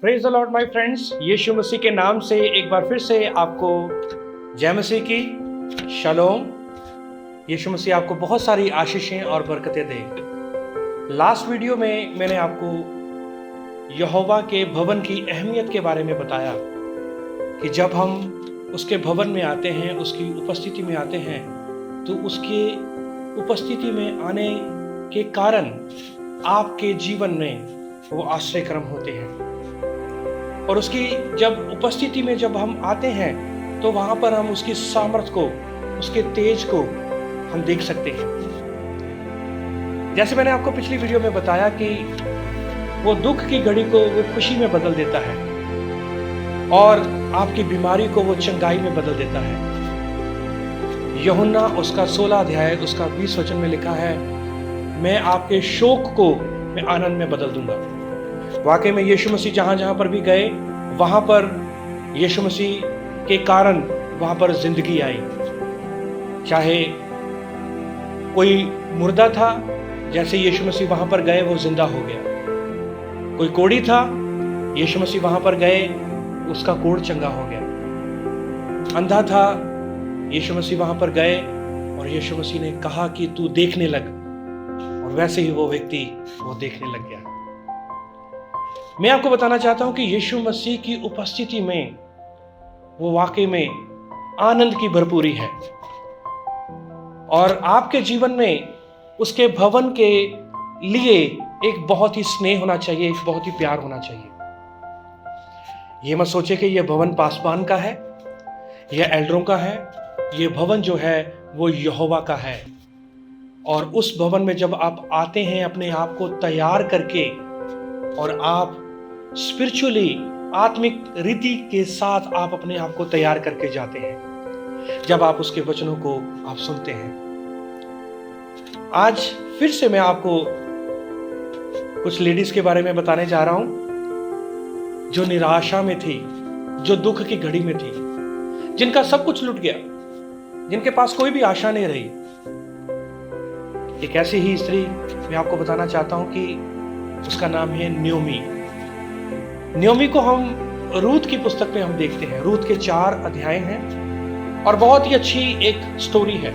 Praise the lord my friends. Yeshu Masih के नाम से एक बार फिर से आपको जय मसीह की शालोम। यीशु मसीह आपको बहुत सारी आशीषें और बरकतें दे। लास्ट वीडियो में मैंने आपको यहोवा के भवन की अहमियत के बारे में बताया कि जब हम उसके भवन में आते हैं, उसकी उपस्थिति में आते हैं, तो उसकी उपस्थिति में आने के कारण आपके जीवन में वो आश्रयक्रम होते हैं। और उसकी जब उपस्थिति में जब हम आते हैं तो वहाँ पर हम उसकी सामर्थ को, उसके तेज को हम देख सकते हैं। जैसे मैंने आपको पिछली वीडियो में बताया कि वो दुख की घड़ी को वो खुशी में बदल देता है और आपकी बीमारी को वो चंगाई में बदल देता है। यूहन्ना उसका 16 अध्याय उसका 20 वचन में लिखा है, मैं आपके शोक को मैं आनंद में बदल दूंगा। वाकई में यीशु मसीह जहाँ जहाँ पर भी गए वहाँ पर यीशु मसीह के कारण वहाँ पर जिंदगी आई। चाहे कोई मुर्दा था, जैसे यीशु मसीह वहाँ पर गए वो जिंदा हो गया। कोई कोढ़ी था, यीशु मसीह वहाँ पर गए उसका कोढ़ चंगा हो गया। अंधा था, यीशु मसीह वहाँ पर गए और यीशु मसीह ने कहा कि तू देखने लग, और वैसे ही वो व्यक्ति वो देखने लग गया। मैं आपको बताना चाहता हूं कि यीशु मसीह की उपस्थिति में वो वाकई में आनंद की भरपूरी है और आपके जीवन में उसके भवन के लिए एक बहुत ही स्नेह होना चाहिए, एक बहुत ही प्यार होना चाहिए। ये मत सोचे कि यह भवन पासबान का है, यह एल्डरों का है। यह भवन जो है वो यहोवा का है। और उस भवन में जब आप आते हैं अपने आप को तैयार करके, और आप स्पिरिचुअली आत्मिक रीति के साथ आप अपने आप को तैयार करके जाते हैं जब आप उसके वचनों को आप सुनते हैं। आज फिर से मैं आपको कुछ लेडीज के बारे में बताने जा रहा हूं जो निराशा में थी, जो दुख की घड़ी में थी, जिनका सब कुछ लुट गया, जिनके पास कोई भी आशा नहीं रही। एक ऐसी ही स्त्री मैं आपको बताना चाहता हूं कि उसका नाम है न्योमी। न्योमी को हम रूत की पुस्तक में हम देखते हैं। रूत के 4 अध्याय हैं और बहुत ही अच्छी एक स्टोरी है।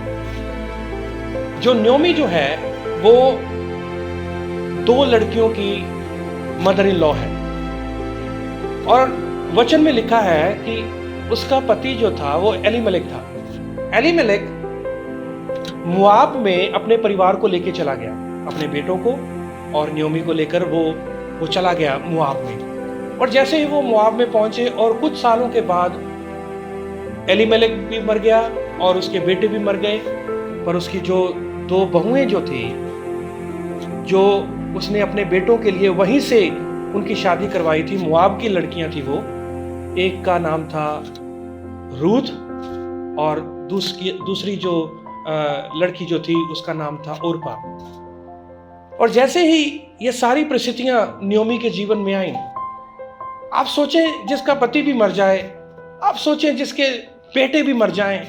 जो न्योमी जो है वो 2 लड़कियों की मदर इन लॉ है और वचन में लिखा है कि उसका पति जो था वो एलीमेलेक था। एलीमेलेक मुआब में अपने परिवार को लेके चला गया, अपने बेटों को और न्योमी को लेकर वो चला गया मुआब में। और जैसे ही वो मुआब में पहुंचे और कुछ सालों के बाद एलीमेलेक भी मर गया और उसके बेटे भी मर गए, पर उसकी जो 2 बहुएं जो थी, जो उसने अपने बेटों के लिए वहीं से उनकी शादी करवाई थी, मुआब की लड़कियां थी वो। एक का नाम था रूथ और दूसरी जो लड़की जो थी उसका नाम था ओरपा। और जैसे ही ये सारी परिस्थितियां न्योमी के जीवन में आईं, आप सोचें जिसका पति भी मर जाए, आप सोचें जिसके बेटे भी मर जाएं,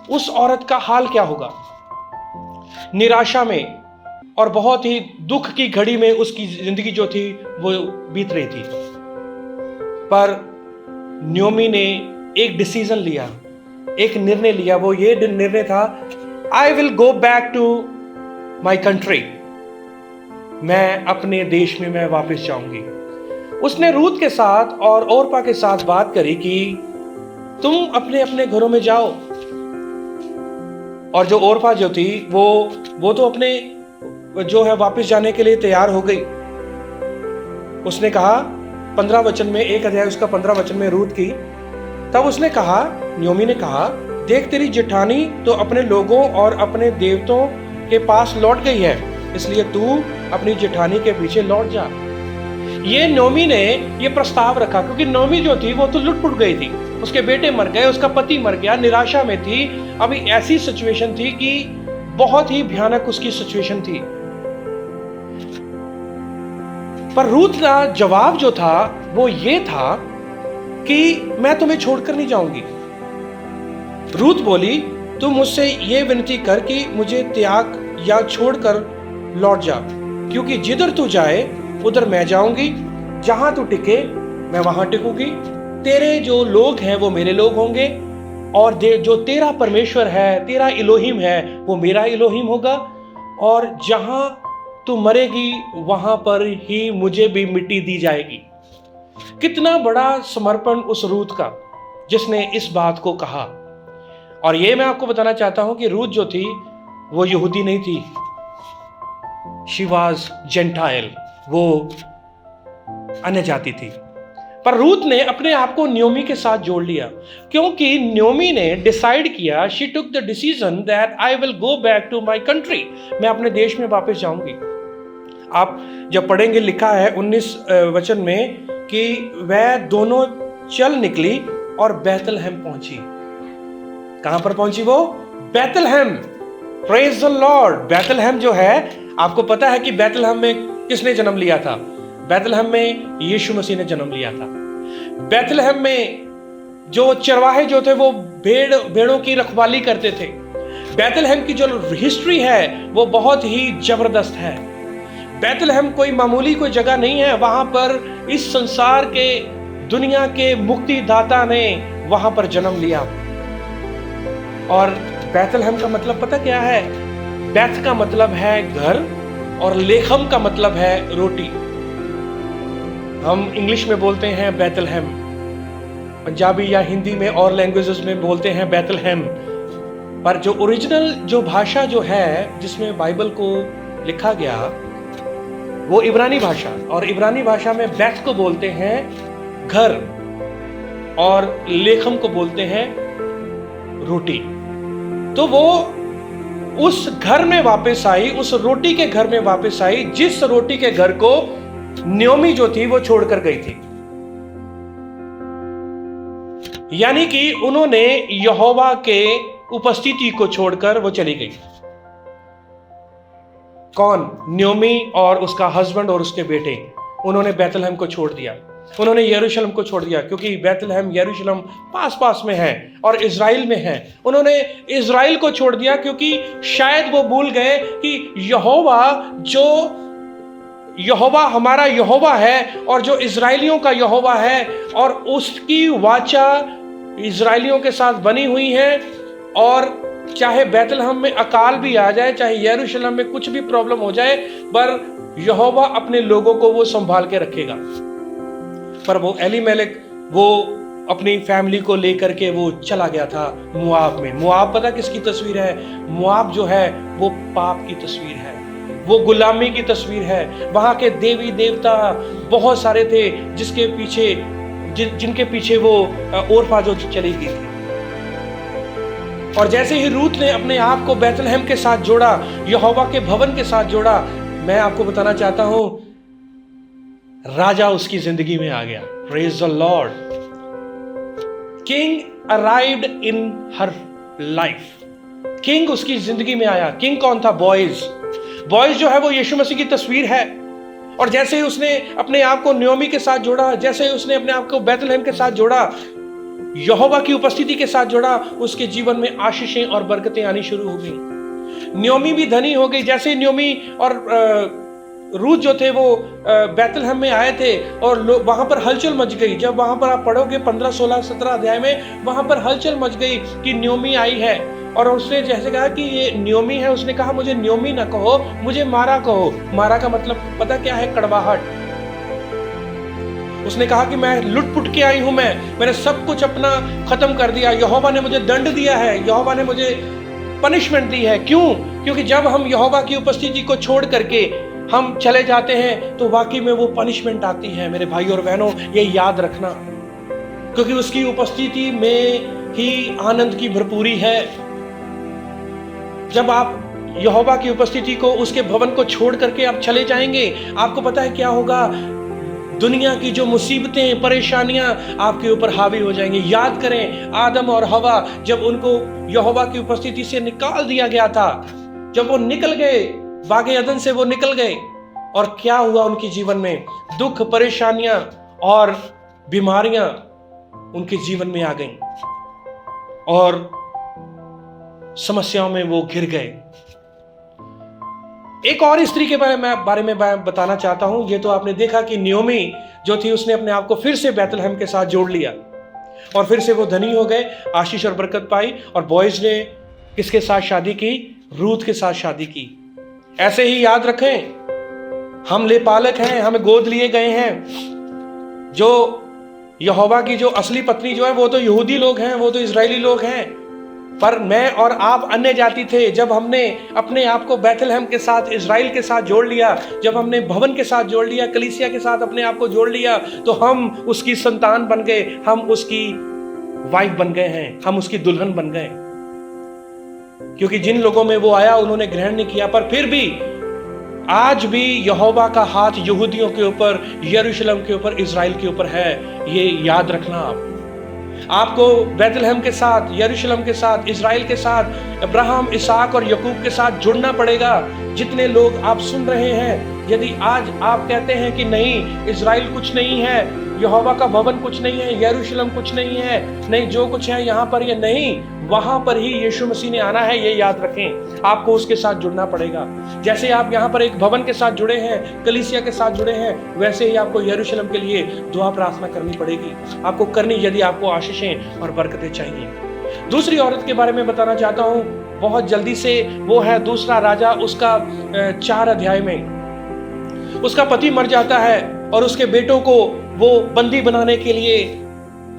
उस औरत का हाल क्या होगा। निराशा में और बहुत ही दुख की घड़ी में उसकी जिंदगी जो थी वो बीत रही थी। पर न्योमी ने एक डिसीजन लिया, एक निर्णय लिया। वो ये निर्णय था, I will go back to my country. मैं अपने देश में मैं वापस जाऊंगी। उसने रूत के साथ और ओरपा के साथ बात करी कि तुम अपने अपने घरों में जाओ। और जो ओरपा जो थी वो तो अपने जो है वापस जाने के लिए तैयार हो गई। उसने कहा 15 वचन में, 1 अध्याय उसका 15 वचन में रूत की, तब उसने कहा, न्योमी ने कहा, देख तेरी जेठानी तो अपने लोगों और अपने देवताओं के पास लौट गई है, इसलिए तू अपनी जेठानी के पीछे लौट जा। ये न्योमी ने ये प्रस्ताव रखा क्योंकि न्योमी जो थी वो तो लुट-पुट गई थी। उसके बेटे मर गए, उसका पति मर गया, निराशा में थी। अभी ऐसी सिचुएशन थी कि बहुत ही भयानक उसकी सिचुएशन थी। पर रूत का जवाब जो था वो ये था कि मैं तुम्हें छोड़कर नहीं जाऊंगी। रूत बोली, तू मुझसे ये विनती कर कि मुझे त्याग या छोड़कर लौट जा, क्योंकि जिधर तू जाए उधर मैं जाऊंगी, जहां तू टिके मैं वहां टिकूंगी, तेरे जो लोग हैं वो मेरे लोग होंगे, और जो तेरा परमेश्वर है, तेरा इलोहिम है, वो मेरा इलोहिम होगा, और जहां तू मरेगी वहां पर ही मुझे भी मिट्टी दी जाएगी। कितना बड़ा समर्पण उस रूत का, जिसने इस बात को कहा। और ये मैं आपको बताना चाहता हूं कि रूत जो थी वो यहूदी नहीं थी, शी वाज जेंटाइल, वो अन्य जाति थी। पर रूत ने अपने आप को न्योमी के साथ जोड़ लिया, क्योंकि न्योमी ने डिसाइड किया, she took the decision that I will go back to my country, मैं अपने देश में वापस जाऊंगी। आप जब पढ़ेंगे, लिखा है 19 वचन में कि वह दोनों चल निकली और बैतलहम पहुंची। कहां पर पहुंची वो? Bethlehem. Praise the lord. Bethlehem जो है, आपको पता है कि बैतलहम में किसने जन्म लिया था? बैतलहम में यीशु मसीह ने जन्म लिया था। बैतलहम में जो चरवाहे जो थे वो भेड़ों की रखवाली करते थे। बैतलहम की जो हिस्ट्री है वो बहुत ही जबरदस्त है। बैतलहम कोई मामूली कोई जगह नहीं है, वहां पर इस संसार के, दुनिया के मुक्तिदाता ने वहां पर जन्म लिया। और बैतलहम का मतलब पता क्या है? बैत का मतलब है घर, और लेखम का मतलब है रोटी। हम इंग्लिश में बोलते हैं बैतलहम, पंजाबी या हिंदी में और लैंग्वेजेस में बोलते हैं बैतलहम, पर जो ओरिजिनल जो भाषा जो है जिसमें बाइबल को लिखा गया वो इब्रानी भाषा, और इब्रानी भाषा में बैत को बोलते हैं घर, और लेखम को बोलते हैं रोटी। तो वो उस घर में वापस आई, उस रोटी के घर में वापस आई, जिस रोटी के घर को न्योमी जो थी वो छोड़कर गई थी। यानी कि उन्होंने यहोवा के उपस्थिति को छोड़कर वो चली गई। कौन? न्योमी और उसका हस्बैंड और उसके बेटे, उन्होंने बैतलहम को छोड़ दिया, उन्होंने यरूशलेम को छोड़ दिया, क्योंकि बैतलहम यरूशलेम पास पास में है और इज़राइल में है। उन्होंने इज़राइल को छोड़ दिया क्योंकि शायद वो भूल गए कि यहोवा हमारा यहोवा है, और जो इज़राइलियों का यहोवा है, और उसकी वाचा इज़राइलियों के साथ बनी हुई है। और चाहे बैतलहम में अकाल भी आ जाए, चाहे यरूशलेम में कुछ भी प्रॉब्लम हो जाए, पर यहोवा अपने लोगों को वो संभाल के रखेगा। पर वो एलीमेलेक वो अपनी फैमिली को लेकर के वो चला गया था मुआब में। मुआब पता किसकी तस्वीर है? मुआब जो है वो पाप की तस्वीर है, वो गुलामी की तस्वीर है। वहां के देवी देवता बहुत सारे थे जिनके पीछे वो ओरफा जो चली गई थी। और जैसे ही रूत ने अपने आप को बैतलहम के साथ जोड़ा, यहोवा के भवन के साथ जोड़ा, मैं आपको बताना चाहता हूं, राजा उसकी जिंदगी में आ गया। Praise the Lord. King arrived in her life. King उसकी जिंदगी में आया। किंग कौन था? बॉयज जो है वो यीशु मसीह की तस्वीर है। और जैसे ही उसने अपने आप को न्योमी के साथ जोड़ा, जैसे ही उसने अपने आप को बैतलहम के साथ जोड़ा, यहोवा की उपस्थिति के साथ जोड़ा, उसके जीवन में आशीषें और बरकतें आनी शुरू हो गई। न्योमी भी धनी हो गई। जैसे न्योमी और रूत जो थे वो बैतलहम में आए थे, और वहां पर हलचल मच गई। जब वहां पर आप पढ़ोगे 15, 16, 17 अध्याय में, वहां पर हलचल मच गई कि न्योमी आई है। और उसने जैसे कहा कि ये न्योमी है, उसने कहा मुझे न्योमी ना कहो, मुझे मारा कहो। मारा का मतलब पता क्या है? कड़वाहट। उसने कहा कि मैं लुट-पुट के आई हूं, मैंने सब कुछ अपना खत्म कर दिया, यहोवा ने मुझे दंड दिया है, यहोवा ने मुझे पनिशमेंट दी है। क्यों? क्योंकि जब हम यहोवा की उपस्थिति को छोड़ करके हम चले जाते हैं तो वाकई में वो पनिशमेंट आती है। मेरे भाई और बहनों, ये याद रखना, क्योंकि उसकी उपस्थिति में ही आनंद की भरपूरी है। जब आप यहोवा की उपस्थिति को, उसके भवन को छोड़ करके आप चले जाएंगे, आपको पता है क्या होगा? दुनिया की जो मुसीबतें, परेशानियां आपके ऊपर हावी हो जाएंगी। याद करें, आदम और हवा, जब उनको यहोवा की उपस्थिति से निकाल दिया गया था, जब वो निकल गए, बागे अदन से वो निकल गए, और क्या हुआ उनके जीवन में? दुख, परेशानियां और बीमारियां उनके जीवन में आ गईं, और समस्याओं में वो घिर गए। एक और स्त्री के बारे में मैं बताना चाहता हूं। ये तो आपने देखा कि नियोमी जो थी उसने अपने आप को फिर से बैतलहम के साथ जोड़ लिया और फिर से वो धनी हो गए, आशीष और बरकत पाई। और बॉयज ने किसके साथ शादी की? रूथ के साथ शादी की। ऐसे ही याद रखें, हम लेपालक हैं, हमें गोद लिए गए हैं। जो यहोवा की जो असली पत्नी जो है वो तो यहूदी लोग हैं, वो तो इजरायली लोग हैं, पर मैं और आप अन्य जाति थे। जब हमने अपने आप को बैतलहम के साथ, इजराइल के साथ जोड़ लिया, जब हमने भवन के साथ जोड़ लिया, कलीसिया के साथ अपने आप को जोड़ लिया, तो हम उसकी संतान बन गए, हम उसकी वाइफ बन गए हैं, हम उसकी दुल्हन बन गए। क्योंकि जिन लोगों में वो आया उन्होंने ग्रहण नहीं किया, पर फिर भी आज भी यहोवा का हाथ यहूदियों के ऊपर, यरूशलेम के ऊपर, इजराइल के ऊपर है। ये याद रखना। आपको बैतलहम के साथ, यरूशलेम के साथ, इजराइल के साथ, अब्राहम, इसहाक और यकूब के साथ जुड़ना पड़ेगा। जितने लोग आप सुन रहे हैं, यदि आज आप कहते हैं कि नहीं, इजराइल कुछ नहीं है, यहोवा का भवन कुछ नहीं है, यरूशलेम कुछ नहीं है, नहीं जो कुछ है यहाँ पर ये नहीं, वहां पर ही यीशु मसीह ने आना है, ये याद रखें। आपको उसके साथ जुड़ना पड़ेगा। जैसे आप यहाँ पर एक भवन के साथ जुड़े हैं, कलीसिया के साथ जुड़े हैं, वैसे ही आपको यरूशलेम के लिए दुआ प्रार्थना करनी पड़ेगी। आपको करनी, यदि आपको आशीषें और बरकतें चाहिए। दूसरी औरत के बारे में बताना चाहता हूँ बहुत जल्दी से। वो है दूसरा राजा, उसका 4 अध्याय में उसका पति मर जाता है और उसके बेटों को वो बंदी बनाने के लिए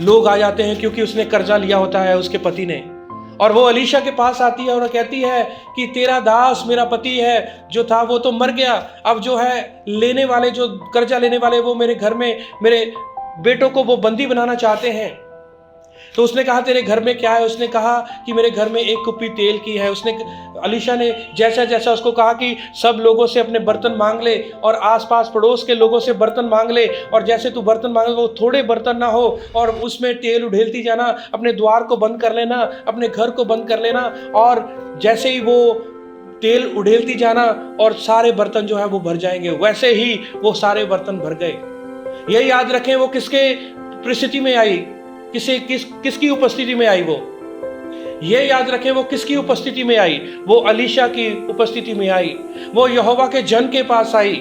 लोग आ जाते हैं, क्योंकि उसने कर्जा लिया होता है उसके पति ने। और वो अलीशा के पास आती है और कहती है कि तेरा दास, मेरा पति है जो था वो तो मर गया, अब जो है लेने वाले, जो कर्जा लेने वाले, वो मेरे घर में मेरे बेटों को वो बंदी बनाना चाहते हैं। तो उसने कहा तेरे घर में क्या है? उसने कहा कि मेरे घर में 1 कुप्पी तेल की है। उसने, अलीशा ने जैसा जैसा उसको कहा कि सब लोगों से अपने बर्तन मांग ले और आसपास पड़ोस के लोगों से बर्तन मांग ले, और जैसे तू बर्तन मांगे वो थोड़े बर्तन ना हो, और उसमें तेल उड़ेलती जाना, अपने द्वार को बंद कर लेना, अपने घर को बंद कर लेना, और जैसे ही वो तेल उड़ेलती जाना और सारे बर्तन जो है वो भर जाएंगे। वैसे ही वो सारे बर्तन भर गए। ये याद रखें, वो किसके परिस्थिति में आई, किसकी उपस्थिति में आई? वो ये याद रखें, वो किसकी उपस्थिति में आई? वो अलीशा की उपस्थिति में आई। वो यहोवा के जन के पास आई।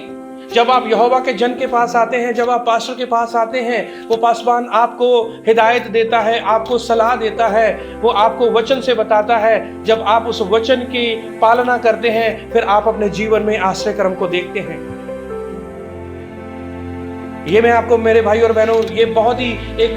जब आप यहोवा के जन के पास आते हैं, जब आप पास्टर के पास आते हैं, वो पासवान आपको हिदायत देता है, आपको सलाह देता है, वो आपको वचन से बताता है। जब आप उस वचन की पालना करते हैं, फिर आप अपने जीवन में आश्रय क्रम को देखते हैं। ये मैं आपको मेरे भाई और बहनों, ये बहुत ही एक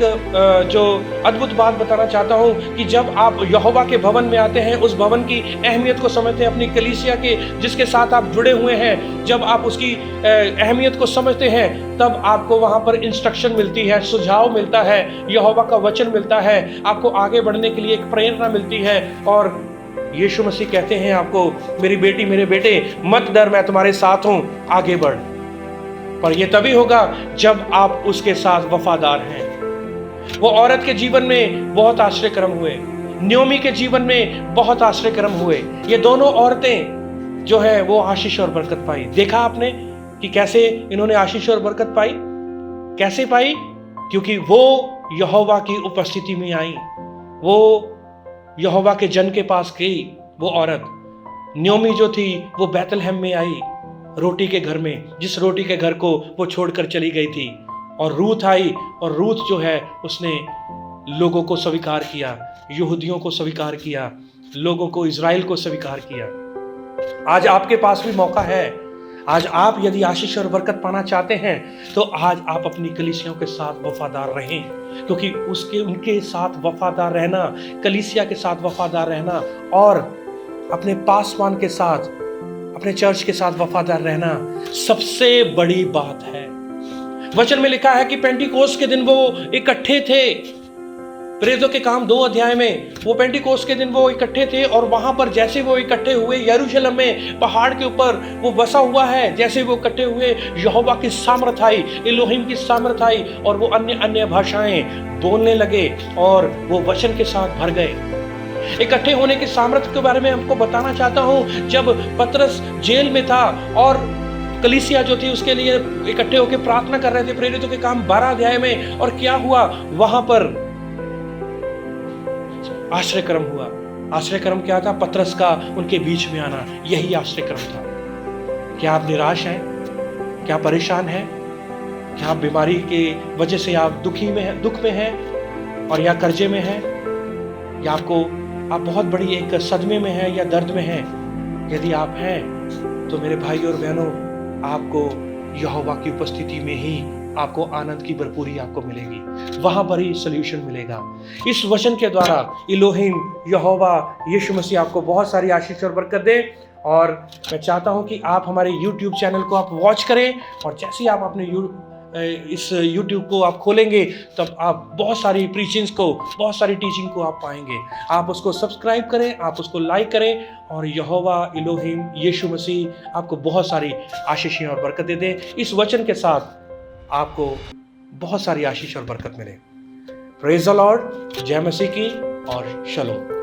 जो अद्भुत बात बताना चाहता हूँ कि जब आप यहोवा के भवन में आते हैं, उस भवन की अहमियत को समझते हैं, अपनी कलीसिया के जिसके साथ आप जुड़े हुए हैं, जब आप उसकी अहमियत को समझते हैं, तब आपको वहाँ पर इंस्ट्रक्शन मिलती है, सुझाव मिलता है, यहोवा का वचन मिलता है, आपको आगे बढ़ने के लिए एक प्रेरणा मिलती है। और यीशु मसीह कहते हैं आपको, मेरी बेटी, मेरे बेटे, मत डर, मैं तुम्हारे साथ हूँ, आगे बढ़। पर यह तभी होगा जब आप उसके साथ वफादार हैं। वो औरत के जीवन में बहुत आश्चर्यक्रम हुए, नियोमी के जीवन में बहुत आश्चर्यक्रम हुए। ये दोनों औरतें जो है वो आशीष और बरकत पाई। देखा आपने कि कैसे इन्होंने आशीष और बरकत पाई? कैसे पाई? क्योंकि वो यहोवा की उपस्थिति में आई, वो यहोवा के जन के पास गई। वो औरत नियोमी जो थी वो बैतलहम में आई, रोटी के घर में, जिस रोटी के घर को वो छोड़कर चली गई थी। और रूथ आई, और रूथ जो है उसने लोगों को स्वीकार किया, यहूदियों को स्वीकार किया, लोगों को, इजराइल को स्वीकार किया। आज आपके पास भी मौका है। आज आप यदि आशीष और बरकत पाना चाहते हैं तो आज आप अपनी कलीसियाओं के साथ वफादार रहें, क्योंकि उनके साथ वफादार रहना, कलीसिया के साथ वफादार रहना और अपने पासवान के साथ, अपने चर्च के साथ वफादार रहना सबसे बड़ी बात है। वचन में लिखा है कि पेंटिकोस्ट के दिन वो इकट्ठे थे। प्रेरितों के काम 2 अध्याय में वो पेंटिकोस्ट के दिन वो इकट्ठे थे, और वहां पर जैसे वो इकट्ठे हुए, यरूशलेम में पहाड़ के ऊपर वो बसा हुआ है, जैसे वो इकट्ठे हुए, यहोवा की सामर्थ आई, इलोहिम की सामर्थ आई, और वो अन्य भाषाएं बोलने लगे और वो वचन के साथ भर गए। इकट्ठे होने की सामर्थ्य के बारे में हमको बताना चाहता हूं। जब पतरस जेल में था और कलीसिया जो थी उसके लिए इकट्ठे होकर प्रार्थना कर रहे थे, प्रेरितों के काम 12 अध्याय में, और क्या हुआ वहां पर? आश्रयक्रम हुआ। आश्रयक्रम क्या था? पतरस का उनके बीच में आना, यही आश्रयक्रम था। क्या आप निराश हैं? क्या परेशान हैं? क्या आप बीमारी की वजह से आप दुख में हैं और या कर्जे में हैं, या आप बहुत बड़ी एक सदमे में हैं या दर्द में हैं? यदि आप हैं तो मेरे भाई और बहनों, आपको यहोवा की उपस्थिति में ही आपको आनंद की भरपूरी आपको मिलेगी, वहां पर ही सॉल्यूशन मिलेगा। इस वचन के द्वारा इलोहिम यहोवा यीशु मसीह आपको बहुत सारी आशीष और बरकत दे। और मैं चाहता हूं कि आप हमारे YouTube चैनल को आप वॉच करें, और जैसे ही आप अपने इस YouTube को आप खोलेंगे तब आप बहुत सारी प्रीचिंग्स को, बहुत सारी टीचिंग को आप पाएंगे। आप उसको सब्सक्राइब करें, आप उसको लाइक करें, और यहोवा इलोहिम यीशु मसीह आपको बहुत सारी आशीषें और बरकत दे दे। इस वचन के साथ आपको बहुत सारी आशीष और बरकत मिले। प्रेज द लॉर्ड, जय मसीह की और शलोम।